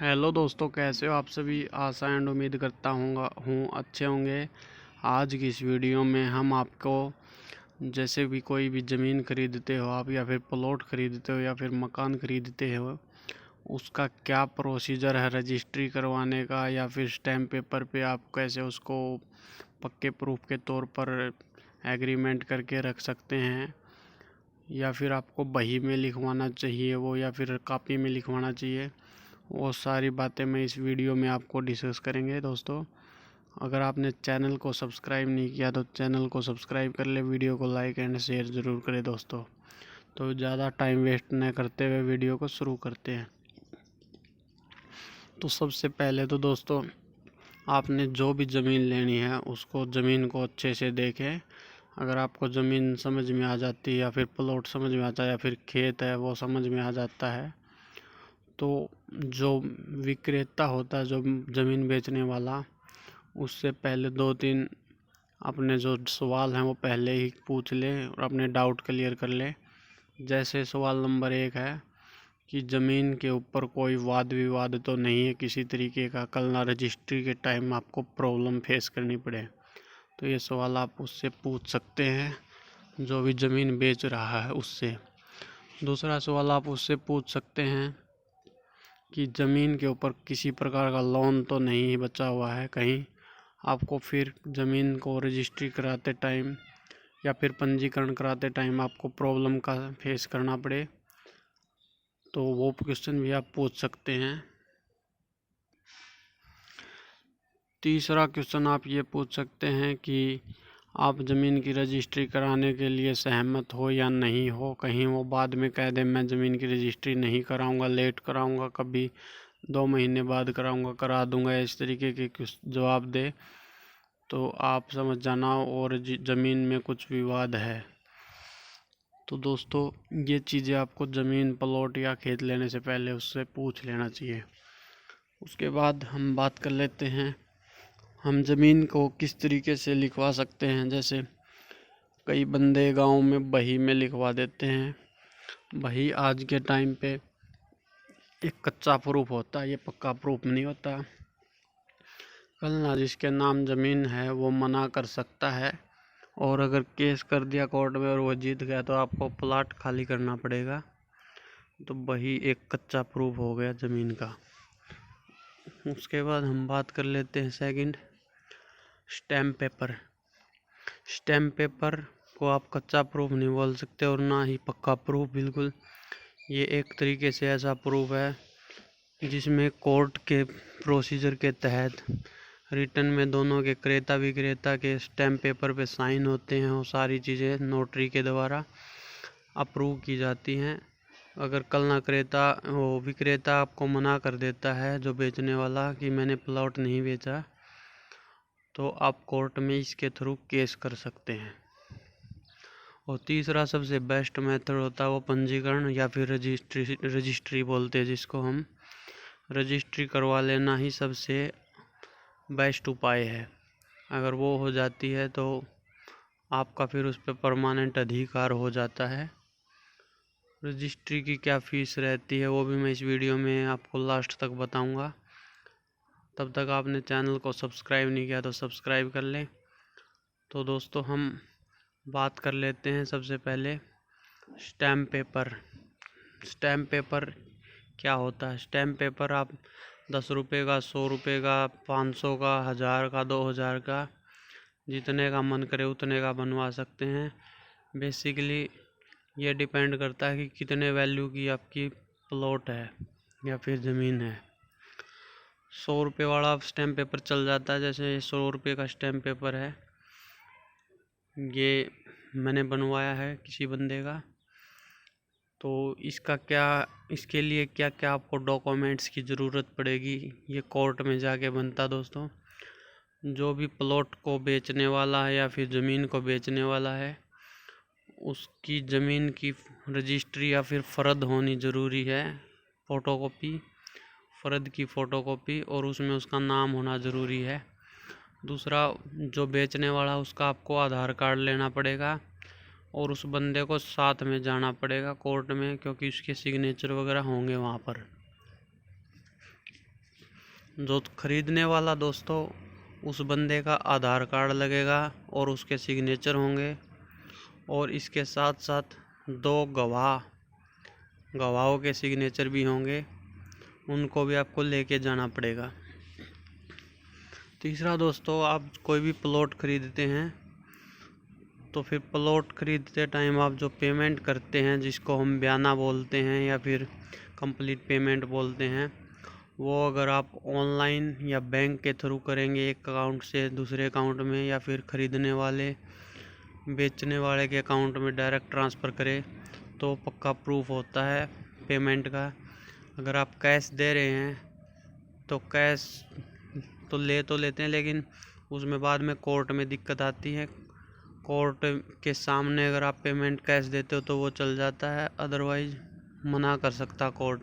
Hello दोस्तों, कैसे हो आप सभी। आशा एंड उम्मीद करता हूँ अच्छे होंगे। आज की इस वीडियो में हम आपको जैसे भी कोई भी ज़मीन खरीदते हो आप, या फिर प्लॉट खरीदते हो, या फिर मकान खरीदते हो, उसका क्या प्रोसीजर है रजिस्ट्री करवाने का, या फिर स्टैम्प पेपर पे आप कैसे उसको पक्के प्रूफ के तौर पर एग्रीमेंट करके रख सकते हैं, या फिर आपको बही में लिखवाना चाहिए वो, या फिर कॉपी में लिखवाना चाहिए। वो सारी बातें मैं इस वीडियो में आपको डिस्कस करेंगे दोस्तों। अगर आपने चैनल को सब्सक्राइब नहीं किया तो चैनल को सब्सक्राइब कर ले, वीडियो को लाइक एंड शेयर ज़रूर करें दोस्तों। तो ज़्यादा टाइम वेस्ट न करते हुए वीडियो को शुरू करते हैं। तो सबसे पहले तो दोस्तों, आपने जो भी ज़मीन लेनी है उसको ज़मीन को अच्छे से देखें। अगर आपको ज़मीन समझ में आ जाती है, या फिर प्लॉट समझ में आता है, या फिर खेत है वो समझ में आ जाता है, तो जो विक्रेता होता है, जो ज़मीन बेचने वाला, उससे पहले 2-3 अपने जो सवाल हैं वो पहले ही पूछ ले और अपने डाउट क्लियर कर ले। जैसे सवाल नंबर 1 है कि ज़मीन के ऊपर कोई वाद विवाद तो नहीं है किसी तरीके का, कल ना रजिस्ट्री के टाइम आपको प्रॉब्लम फेस करनी पड़े। तो ये सवाल आप उससे पूछ सकते हैं, जो भी ज़मीन बेच रहा है उससे। दूसरा सवाल आप उससे पूछ सकते हैं कि ज़मीन के ऊपर किसी प्रकार का लोन तो नहीं बचा हुआ है कहीं, आपको फिर ज़मीन को रजिस्ट्री कराते टाइम या फिर पंजीकरण कराते टाइम आपको प्रॉब्लम का फेस करना पड़े, तो वो क्वेश्चन भी आप पूछ सकते हैं। तीसरा क्वेश्चन आप ये पूछ सकते हैं कि आप ज़मीन की रजिस्ट्री कराने के लिए सहमत हो या नहीं हो। कहीं वो बाद में कह दे मैं ज़मीन की रजिस्ट्री नहीं कराऊंगा, लेट कराऊंगा, कभी 2 महीने बाद कराऊंगा, करा दूंगा, इस तरीके के कुछ जवाब दे, तो आप समझ जाना और ज़मीन में कुछ विवाद है। तो दोस्तों, ये चीज़ें आपको ज़मीन प्लॉट या खेत लेने से पहले उससे पूछ लेना चाहिए। उसके बाद हम बात कर लेते हैं हम ज़मीन को किस तरीके से लिखवा सकते हैं। जैसे कई बंदे गांव में बही में लिखवा देते हैं। बही आज के टाइम पे एक कच्चा प्रूफ होता है, ये पक्का प्रूफ नहीं होता। कल ना जिसके नाम ज़मीन है वो मना कर सकता है, और अगर केस कर दिया कोर्ट में और वो जीत गया तो आपको प्लाट खाली करना पड़ेगा। तो वही एक कच्चा प्रूफ हो गया ज़मीन का। उसके बाद हम बात कर लेते हैं second, stamp paper. Stamp paper को आप कच्चा प्रूफ नहीं बोल सकते और ना ही पक्का प्रूफ। बिल्कुल, ये एक तरीके से ऐसा प्रूफ है जिसमें कोर्ट के प्रोसीजर के तहत रिटर्न में दोनों के क्रेता विक्रेता के स्टैम्प पेपर पे साइन होते हैं, और सारी चीज़ें नोटरी के द्वारा अप्रूव की जाती हैं। अगर कल ना विक्रेता आपको मना कर देता है, जो बेचने वाला, कि मैंने प्लॉट नहीं बेचा, तो आप कोर्ट में इसके थ्रू केस कर सकते हैं। और तीसरा सबसे बेस्ट मेथड होता है वो पंजीकरण या फिर रजिस्ट्री बोलते हैं जिसको हम। रजिस्ट्री करवा लेना ही सबसे बेस्ट उपाय है। अगर वो हो जाती है तो आपका फिर उस पर परमानेंट अधिकार हो जाता है। रजिस्ट्री की क्या फ़ीस रहती है वो भी मैं इस वीडियो में आपको लास्ट तक बताऊंगा। तब तक आपने चैनल को सब्सक्राइब नहीं किया तो सब्सक्राइब कर लें। तो दोस्तों, हम बात कर लेते हैं सबसे पहले स्टैम्प पेपर। स्टैम्प पेपर क्या होता है। स्टैम्प पेपर आप 10 रुपये का, 100 रुपये का, 500 का, 1000 का, 2000 का, जितने का मन करे उतने का बनवा सकते हैं। बेसिकली ये डिपेंड करता है कि कितने वैल्यू की आपकी प्लॉट है या फिर ज़मीन है। 100 रुपये वाला स्टैम्प पेपर चल जाता है। जैसे 100 रुपये का स्टैम्प पेपर है, ये मैंने बनवाया है किसी बंदे का। तो इसके लिए क्या क्या आपको डॉक्यूमेंट्स की ज़रूरत पड़ेगी, ये कोर्ट में जाके बनता। दोस्तों, जो भी प्लॉट को बेचने वाला है या फिर ज़मीन को बेचने वाला है, उसकी ज़मीन की रजिस्ट्री या फिर फ़र्द होनी ज़रूरी है, फ़ोटोकॉपी, फ़र्द की फ़ोटोकॉपी, और उसमें उसका नाम होना ज़रूरी है। दूसरा, जो बेचने वाला उसका आपको आधार कार्ड लेना पड़ेगा, और उस बंदे को साथ में जाना पड़ेगा कोर्ट में, क्योंकि उसके सिग्नेचर वगैरह होंगे वहाँ पर। जो खरीदने वाला दोस्तों, उस बंदे का आधार कार्ड लगेगा और उसके सिग्नेचर होंगे, और इसके साथ साथ 2 गवाहों के सिग्नेचर भी होंगे, उनको भी आपको लेके जाना पड़ेगा। तीसरा दोस्तों, आप कोई भी प्लॉट खरीदते हैं तो फिर प्लॉट खरीदते टाइम आप जो पेमेंट करते हैं, जिसको हम बयाना बोलते हैं या फिर कंप्लीट पेमेंट बोलते हैं, वो अगर आप ऑनलाइन या बैंक के थ्रू करेंगे एक अकाउंट से दूसरे अकाउंट में, या फिर खरीदने वाले बेचने वाले के अकाउंट में डायरेक्ट ट्रांसफ़र करें तो पक्का प्रूफ होता है पेमेंट का। अगर आप कैश दे रहे हैं तो कैश तो लेते हैं, लेकिन उसमें बाद में कोर्ट में दिक्कत आती है। कोर्ट के सामने अगर आप पेमेंट कैश देते हो तो वो चल जाता है, अदरवाइज मना कर सकता कोर्ट।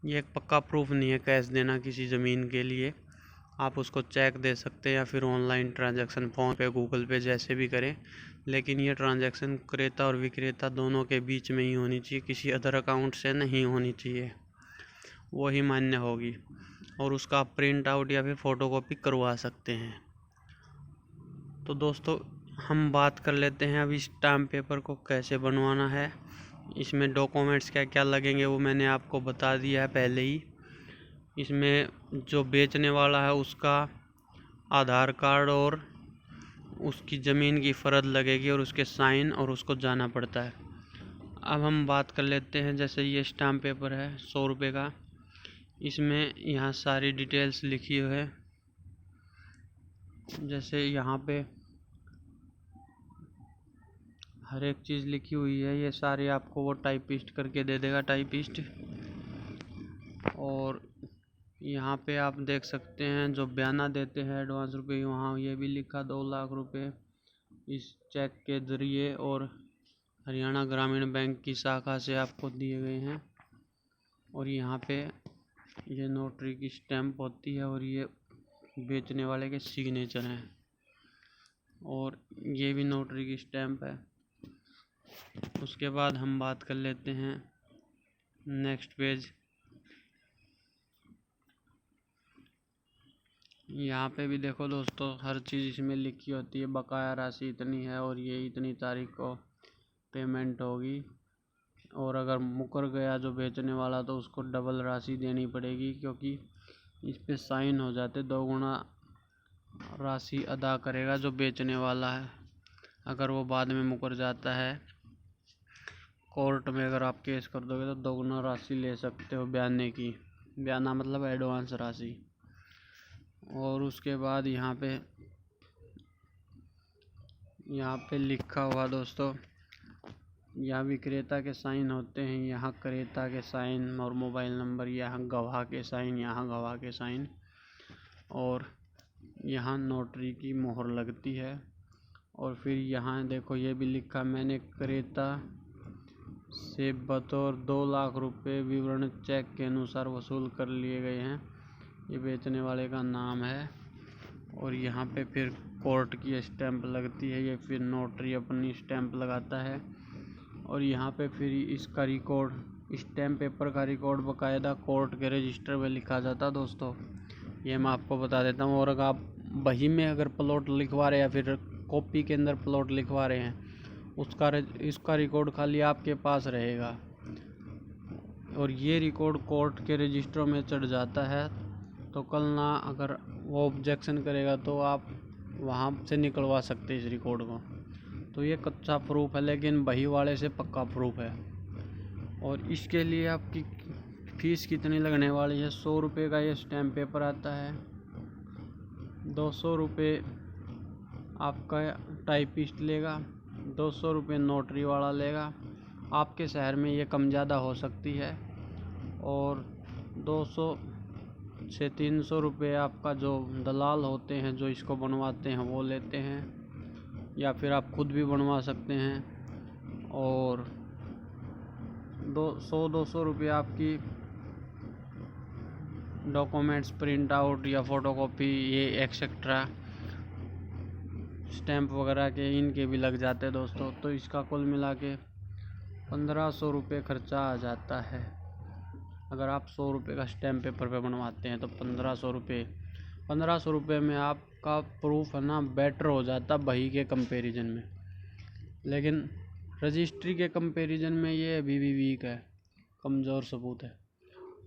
ये एक पक्का प्रूफ नहीं है कैश देना किसी ज़मीन के लिए। आप उसको चेक दे सकते हैं या फिर ऑनलाइन ट्रांजैक्शन फ़ोन पे, गूगल पे, जैसे भी करें, लेकिन ये ट्रांजैक्शन क्रेता और विक्रेता दोनों के बीच में ही होनी चाहिए, किसी अदर अकाउंट से नहीं होनी चाहिए, वही मान्य होगी। और उसका आप प्रिंट आउट या फिर फ़ोटोकॉपी करवा सकते हैं। तो दोस्तों, हम बात कर लेते हैं अभी स्टाम्प पेपर को कैसे बनवाना है। इसमें डॉक्यूमेंट्स क्या क्या लगेंगे वो मैंने आपको बता दिया है पहले ही। इसमें जो बेचने वाला है उसका आधार कार्ड और उसकी ज़मीन की फ़रद लगेगी और उसके साइन, और उसको जाना पड़ता है। अब हम बात कर लेते हैं, जैसे ये स्टाम्प पेपर है 100 रुपये का, इसमें यहाँ सारी डिटेल्स लिखी हुई है। जैसे यहाँ पे हर एक चीज़ लिखी हुई है, ये सारी आपको वो टाइपिस्ट करके दे देगा, टाइपिस्ट। और यहाँ पे आप देख सकते हैं जो बयाना देते हैं एडवांस रुपये, वहाँ ये भी लिखा 2 लाख रुपए इस चेक के ज़रिए और हरियाणा ग्रामीण बैंक की शाखा से आपको दिए गए हैं। और यहाँ पे ये नोटरी की स्टैंप होती है और ये बेचने वाले के सिग्नेचर हैं, और ये भी नोटरी की स्टैंप है। उसके बाद हम बात कर लेते हैं नेक्स्ट पेज। यहाँ पे भी देखो दोस्तों, हर चीज़ इसमें लिखी होती है, बकाया राशि इतनी है और ये इतनी तारीख को पेमेंट होगी, और अगर मुकर गया जो बेचने वाला तो उसको डबल राशि देनी पड़ेगी, क्योंकि इस पे साइन हो जाते 2 गुना राशि अदा करेगा जो बेचने वाला है। अगर वो बाद में मुकर जाता है कोर्ट में, अगर आप केस कर दोगे तो 2 गुना राशि ले सकते हो बयाने की। बयाना मतलब एडवांस राशि। और उसके बाद यहाँ पे लिखा हुआ दोस्तों, यहाँ विक्रेता के साइन होते हैं, यहाँ क्रेता के साइन और मोबाइल नंबर, यहाँ गवाह के साइन, यहाँ गवाह के साइन, और यहाँ नोटरी की मोहर लगती है। और फिर यहाँ देखो ये भी लिखा, मैंने क्रेता से बतौर 2 लाख रुपए विवरण चेक के अनुसार वसूल कर लिए गए हैं, ये बेचने वाले का नाम है। और यहाँ पे फिर कोर्ट की स्टैंप लगती है, ये फिर नोटरी अपनी स्टैंप लगाता है। और यहाँ पे फिर इसका रिकॉर्ड, स्टैम्प पेपर का रिकॉर्ड बाकायदा कोर्ट के रजिस्टर में लिखा जाता है दोस्तों, ये मैं आपको बता देता हूँ। और अगर आप बही में अगर प्लॉट लिखवा रहे हैं या फिर कॉपी के अंदर प्लॉट लिखवा रहे हैं, इसका रिकॉर्ड खाली आपके पास रहेगा, और ये रिकॉर्ड कोर्ट के रजिस्टरों में चढ़ जाता है। तो कल ना अगर वो ऑब्जेक्शन करेगा तो आप वहाँ से निकलवा सकते हैं इस रिकॉर्ड को। तो ये कच्चा प्रूफ है, लेकिन बही वाले से पक्का प्रूफ है। और इसके लिए आपकी फ़ीस कितनी लगने वाली है? 100 रुपये का ये स्टैम्प पेपर आता है, 200 रुपये आपका टाइपिस्ट लेगा, 200 रुपये नोटरी वाला लेगा। आपके शहर में ये कम ज़्यादा हो सकती है। और 200 से 300 रुपये आपका जो दलाल होते हैं जो इसको बनवाते हैं वो लेते हैं, या फिर आप खुद भी बनवा सकते हैं। और 200 रुपये आपकी डॉक्यूमेंट्स प्रिंट आउट या फ़ोटोकॉपी, ये एक्सेट्रा स्टैंप वगैरह के, इनके भी लग जाते हैं दोस्तों। तो इसका कुल मिला के 1500 रुपये खर्चा आ जाता है। अगर आप 100 रुपये का स्टैम्प पेपर पे बनवाते हैं तो 1500 रुपये में आपका प्रूफ है ना बेटर हो जाता बही के कंपैरिजन में। लेकिन रजिस्ट्री के कंपैरिजन में ये अभी भी वीक है, कमज़ोर सबूत है।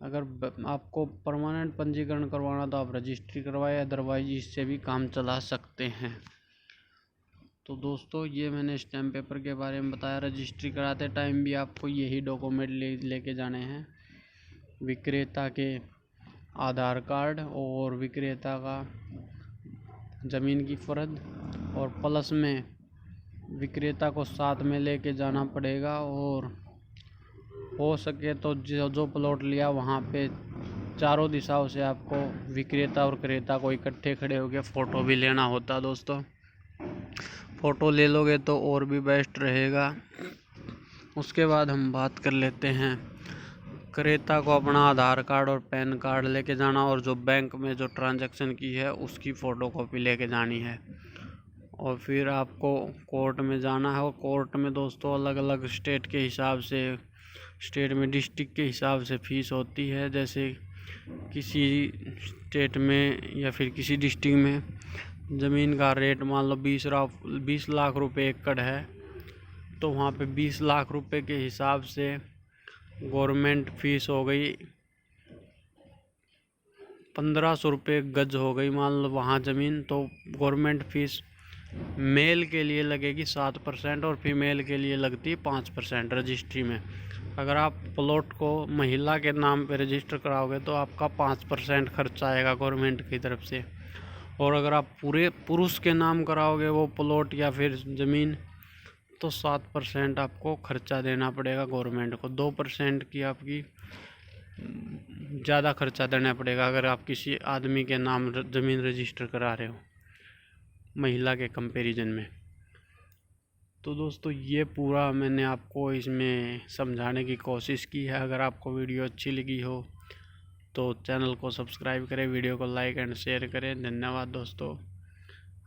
अगर आपको परमानेंट पंजीकरण करवाना तो आप रजिस्ट्री करवाएं, अदरवाइज इससे भी काम चला सकते हैं। तो दोस्तों ये मैंने स्टैम्प पेपर के बारे में बताया। रजिस्ट्री कराते टाइम भी आपको यही डॉक्यूमेंट लेके जाने हैं, विक्रेता के आधार कार्ड और विक्रेता का ज़मीन की फ़र्द, और प्लस में विक्रेता को साथ में लेके जाना पड़ेगा। और हो सके तो जो प्लॉट लिया वहाँ पे चारों दिशाओं से आपको विक्रेता और क्रेता को इकट्ठे खड़े होकर फ़ोटो भी लेना होता है। दोस्तों फ़ोटो ले लोगे तो और भी बेस्ट रहेगा। उसके बाद हम बात कर लेते हैं, क्रेता को अपना आधार कार्ड और पैन कार्ड लेके जाना, और जो बैंक में जो ट्रांजैक्शन की है उसकी फ़ोटोकॉपी लेके जानी है। और फिर आपको कोर्ट में जाना है। और कोर्ट में दोस्तों अलग अलग स्टेट के हिसाब से, स्टेट में डिस्ट्रिक्ट के हिसाब से फ़ीस होती है। जैसे किसी स्टेट में या फिर किसी डिस्ट्रिक्ट में ज़मीन का रेट मान लो 20 लाख रुपए एकड़ है, तो वहाँ पे 20 लाख रुपए के हिसाब से गवर्नमेंट फ़ीस हो गई 1500 रुपये गज हो गई मान लो वहाँ ज़मीन। तो गवर्नमेंट फ़ीस मेल के लिए लगेगी 7% और फीमेल के लिए लगती है 5% रजिस्ट्री में। अगर आप प्लॉट को महिला के नाम पे रजिस्टर कराओगे तो आपका 5% खर्चा आएगा गवर्नमेंट की तरफ से। और अगर आप पूरे पुरुष के नाम कराओगे वो प्लॉट या फिर ज़मीन, तो 7% आपको खर्चा देना पड़ेगा गवर्नमेंट को। 2% की आपकी ज़्यादा खर्चा देना पड़ेगा अगर आप किसी आदमी के नाम ज़मीन रजिस्टर करा रहे हो महिला के कंपैरिजन में। तो दोस्तों ये पूरा मैंने आपको इसमें समझाने की कोशिश की है। अगर आपको वीडियो अच्छी लगी हो तो चैनल को सब्सक्राइब करें, वीडियो को लाइक एंड शेयर करें। धन्यवाद दोस्तों,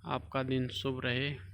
आपका दिन शुभ रहे।